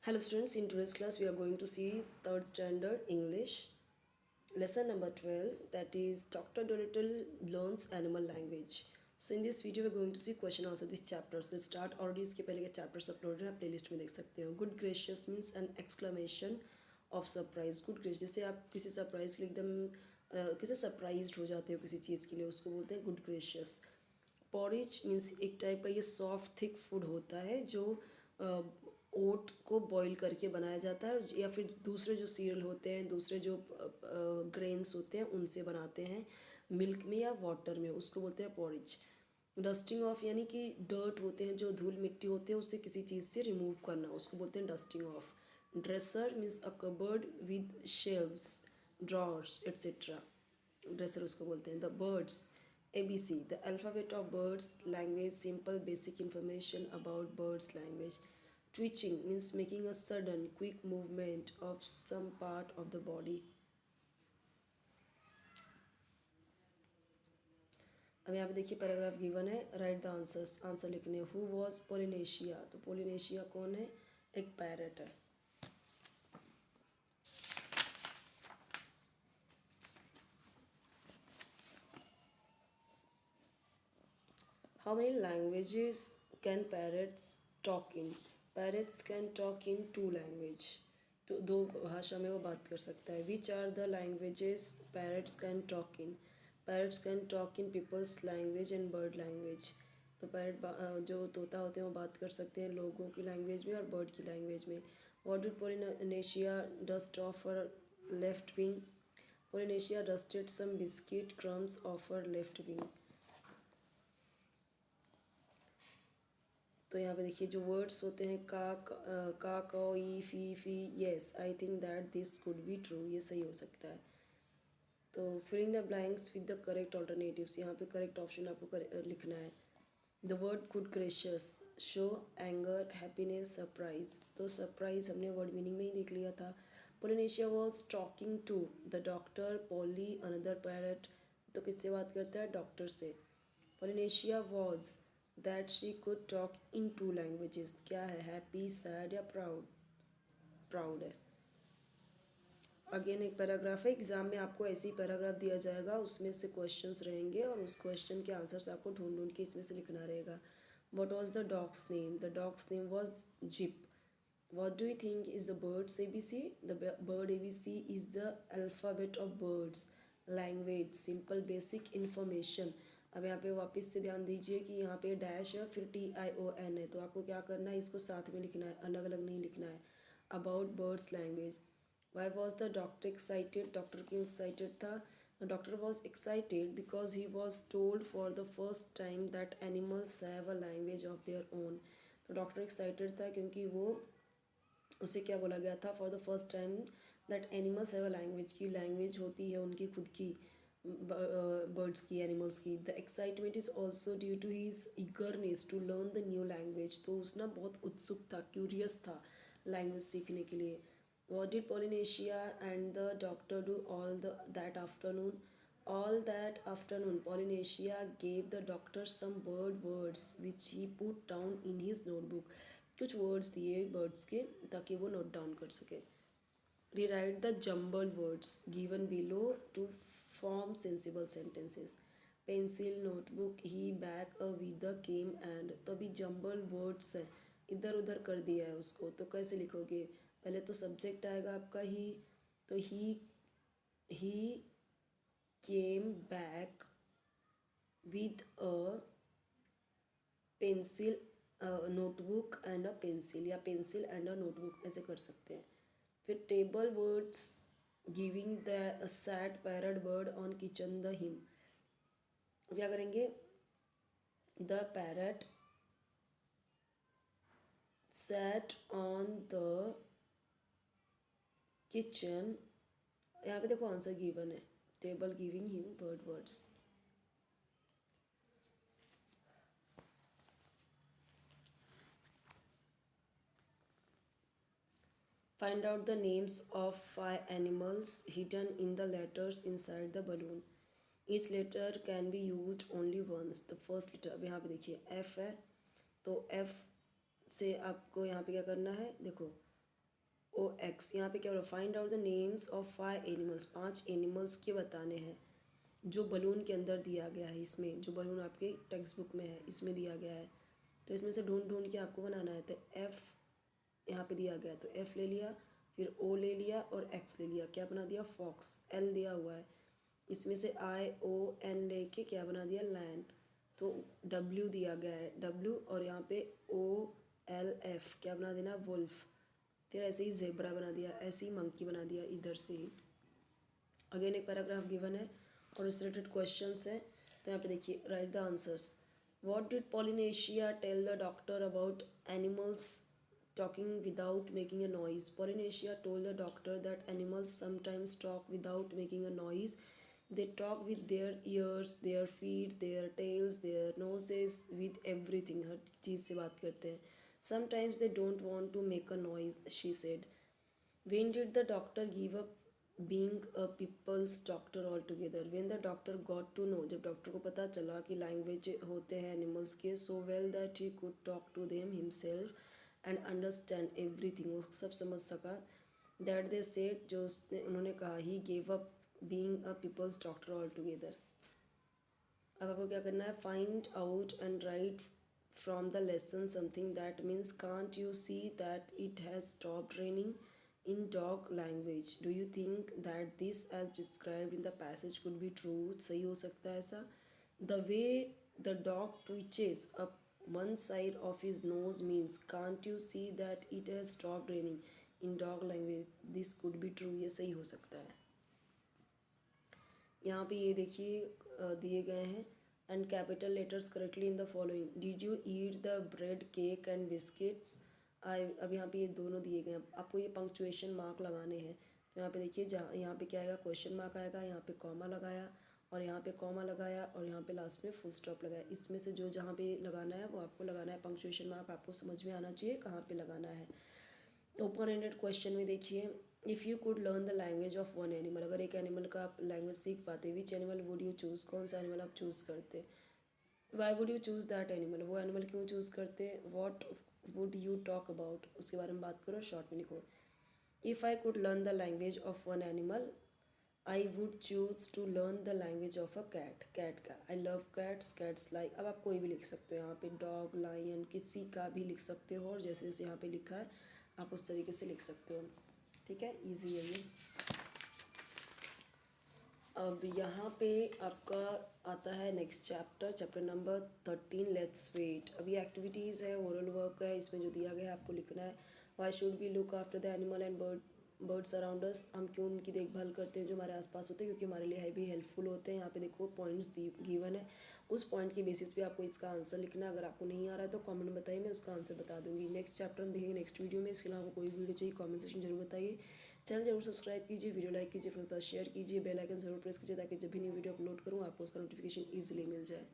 Hello students, in today's class we are going to see third standard English lesson number 12, that is Dr. Dolittle learns animal language. So in this video we are going to see question answer this chapter. So let's start. Already इसके पहले के chapters uploaded है, playlist में देख सकते हो. Good gracious means an exclamation of surprise. Good gracious, जैसे आप किसी सरप्राइज के लिए एकदम किसी सरप्राइज्ड हो जाते हो किसी चीज़ के लिए, उसको बोलते हैं गुड ग्रेशियस. पॉरिज मीन्स एक टाइप का ये सॉफ्ट थिक फूड होता है जो ओट को बॉईल करके बनाया जाता है, या फिर दूसरे जो सीरियल होते हैं, दूसरे जो ग्रेन्स होते हैं उनसे बनाते हैं मिल्क में या वाटर में, उसको बोलते हैं पॉरिज. डस्टिंग ऑफ यानी कि डर्ट होते हैं, जो धूल मिट्टी होते हैं उससे किसी चीज़ से रिमूव करना, उसको बोलते हैं dusting of. Dresser means a cupboard with shelves, drawers etcetera. Dresser उसको बोलते हैं. The birds ABC, the alphabet of birds language, simple basic information about birds language. Twitching means making a sudden quick movement of some part of the body. अब यहाँ पे देखिए paragraph given है, right the answers. Answer लिखने. Who was Polynesia, तो Polynesia कौन है? एक पैरट है. How many languages can parrots talk in? Parrots can talk in 2 language. तो 2 भाषा में वो बात कर सकता है. Which are the languages parrots can talk in? Parrots can talk in people's language and bird language. तो पैरट जो तोता होते हैं वो बात कर सकते हैं लोगों की लैंग्वेज में और बर्ड की लैंग्वेज में. What did Polynesia dust off her left wing? Polynesia dusted some biscuit crumbs off her left wing. तो यहाँ पे देखिए जो वर्ड्स होते हैं का कौ ई फी, yes I think that this could be true, ये सही हो सकता है. तो filling the blanks with the correct alternatives, यहाँ पे करेक्ट ऑप्शन आपको लिखना है. The word good gracious show anger happiness surprise, तो सरप्राइज हमने वर्ड मीनिंग में ही देख लिया था. Polynesia was talking to the doctor Polly another parrot, तो किससे बात करता है? डॉक्टर से. Polynesia was that she could talk in 2 languages, क्या है? हैप्पी, सैड या प्राउड? प्राउड है. अगेन एक पैराग्राफ है, एग्जाम में आपको ऐसे ही पैराग्राफ दिया जाएगा, उसमें से क्वेश्चंस रहेंगे और उस क्वेश्चन के आंसर्स आपको ढूंढ ढूंढ के इसमें से लिखना रहेगा. What was the dogs name? The dogs name was zip. What do you think is the bird's ABC? The bird ABC is the alphabet of birds language, simple basic information. अब यहाँ पे वापस से ध्यान दीजिए कि यहाँ पे डैश है फिर TION है, तो आपको क्या करना है? इसको साथ में लिखना है, अलग अलग नहीं लिखना है. About birds language. Why was the doctor excited? Doctor क्यों एक्साइटेड था? The doctor was excited because he was told for the first time that animals have a language of their own. तो डॉक्टर एक्साइटेड था क्योंकि वो उसे क्या बोला गया था? For the first time that animals have a language, की लैंग्वेज होती है उनकी खुद की, बर्ड्स की, एनिमल्स की. The excitement is also due to his eagerness to learn the new language, तो उसना बहुत उत्सुक था, क्यूरियस था लैंग्वेज सीखने के लिए. What did Polynesia and the doctor do that afternoon? All that afternoon, Polynesia gave the doctor some bird words which he put down in his notebook. कुछ वर्ड्स दिए बर्ड्स के ताकि वो नोट डाउन कर सके. Rewrite the jumbled words given below to form sensible sentences. Pencil, notebook, he, bag, a, with, came, and. तो अभी jumble words है, इधर उधर कर दिया है उसको, तो कैसे लिखोगे? पहले तो सब्जेक्ट आएगा आपका ही, तो he came back with a pencil, notebook and a pencil, या पेंसिल एंड अ नोटबुक, ऐसे कर सकते हैं. फिर table words giving the sat parrot bird on kitchen the him. क्या करेंगे? The parrot sat on the kitchen. यहाँ पे देखो आंसर गिवन है, table giving him bird words. Find out the names of 5 animals hidden in the letters inside the balloon. Each letter can be used only once. The first letter, अब यहाँ पे देखिए F है, तो F से आपको यहाँ पे क्या करना है? देखो ओ एक्स। यहाँ पे क्या हो रहा है, find out the names of 5 animals, 5 animals के बताने हैं जो बलून के अंदर दिया गया है। इसमें जो बलून आपके टेक्स्ट बुक में है इसमें दिया गया है, तो इसमें से ढूंढ ढूंढ के आपको बनाना है। तो एफ़ यहाँ पे दिया गया, तो एफ़ ले लिया, फिर ओ ले लिया और एक्स ले लिया, क्या बना दिया, फॉक्स। एल दिया हुआ है, इसमें से आई ओ एन लेके क्या बना दिया, लैंड। तो डब्ल्यू दिया गया है, डब्ल्यू, और यहाँ पे ओ एल एफ क्या बना देना, वुल्फ। फिर ऐसे ही जेब्रा बना दिया, ऐसे ही मंकी बना दिया इधर से ही। अगेन एक पैराग्राफ गिवन है और इससे रिलेटेड क्वेश्चंस हैं। तो यहाँ पे देखिए, write the answers. What did Polynesia tell the doctor about animals talking without making a noise? Polynesia told the doctor that animals sometimes talk without making a noise. They talk with their ears, their feet, their tails, their noses, with everything. हर चीज़ से बात करते हैं. Sometimes they don't want to make a noise, she said. When did the doctor give up being a people's doctor altogether? When the doctor got to know, जब doctor को पता चला कि language होते हैं एनिमल्स के, so well that he could talk to them himself and understand everything, वो सब समझ सका। That they said, जो उन्होंने कहा, he gave up being a people's doctor altogether। अब आपको क्या करना है, find out and write from the lesson something that means can't you see that it has stopped raining in dog language? Do you think that this as described in the passage could be true? सही हो सकता है ऐसा। The way the dog twitches up one side of his nose means can't you see that it has stopped raining in dog language? This could be true, ये सही हो सकता है। यहाँ पे ये देखिए दिए गए हैं, and capital letters correctly in the following. Did you eat the bread cake and biscuits? I, अब यहाँ पे ये दोनों दिए गए हैं, आपको ये पंक्चुएशन मार्क लगाने हैं। तो यहाँ पे देखिए, जहाँ यहाँ पे क्या आएगा, क्वेश्चन मार्क आएगा, यहाँ पे कॉमा लगाया और यहाँ पे कॉमा लगाया और यहाँ पे लास्ट में फुल स्टॉप लगाया। इसमें से जो जहाँ पे लगाना है वो आपको लगाना है। पंक्चुएशन मार्क आपको समझ में आना चाहिए कहाँ पे लगाना है। ओपन एंडेड क्वेश्चन में देखिए, if you could learn the language of one animal, अगर एक एनिमल का आप लैंग्वेज सीख पाते, which animal would you choose, कौन सा एनिमल आप चूज़ करते। Why would you choose that animal, वो एनिमल क्यों चूज़ करते। What would you talk about, उसके बारे में बात करो, शॉर्ट में लिखो। If I could learn the language of one animal, I would choose to learn the language of a cat, cat का। I love cats, cats like. अब आप कोई भी लिख सकते हो यहाँ पे, डॉग, लायन, किसी का भी लिख सकते हो, और जैसे जैसे यहाँ पे लिखा है आप उस तरीके से लिख सकते हो। ठीक है, इजी है ये। अब यहाँ पे आपका आता है next chapter, chapter number 13, let's wait. अभी एक्टिविटीज़ है, ओरल वर्क है, इसमें जो दिया गया है आपको लिखना है। Why should we look after the animal and birds around us, हम क्यों उनकी देखभाल करते हैं जो हमारे आसपास होते हैं, क्योंकि हमारे लिए भी हेल्पफुल होते हैं। यहाँ पे देखो पॉइंट्स गिवन है, उस पॉइंट के बेसिस पे आपको इसका आंसर लिखना है। अगर आपको नहीं आ रहा है तो कमेंट में बताइए, मैं उसका आंसर बता दूंगी। नेक्स्ट चैप्टर हम देखेंगे नेक्स्ट वीडियो में। इसके अलावा कोई वीडियो चाहिए कमेंट सेक्शन जरूर बताइए। चैनल जरूर सब्सक्राइब कीजिए, वीडियो लाइक कीजिए, फ्रेंड्स के साथ शेयर कीजिए, बेल आइकन जरूर प्रेस कीजिए ताकि जब भी न्यू वीडियो अपलोड करूँ आपको उसका नोटिफिकेशन ईजिली मिल जाए।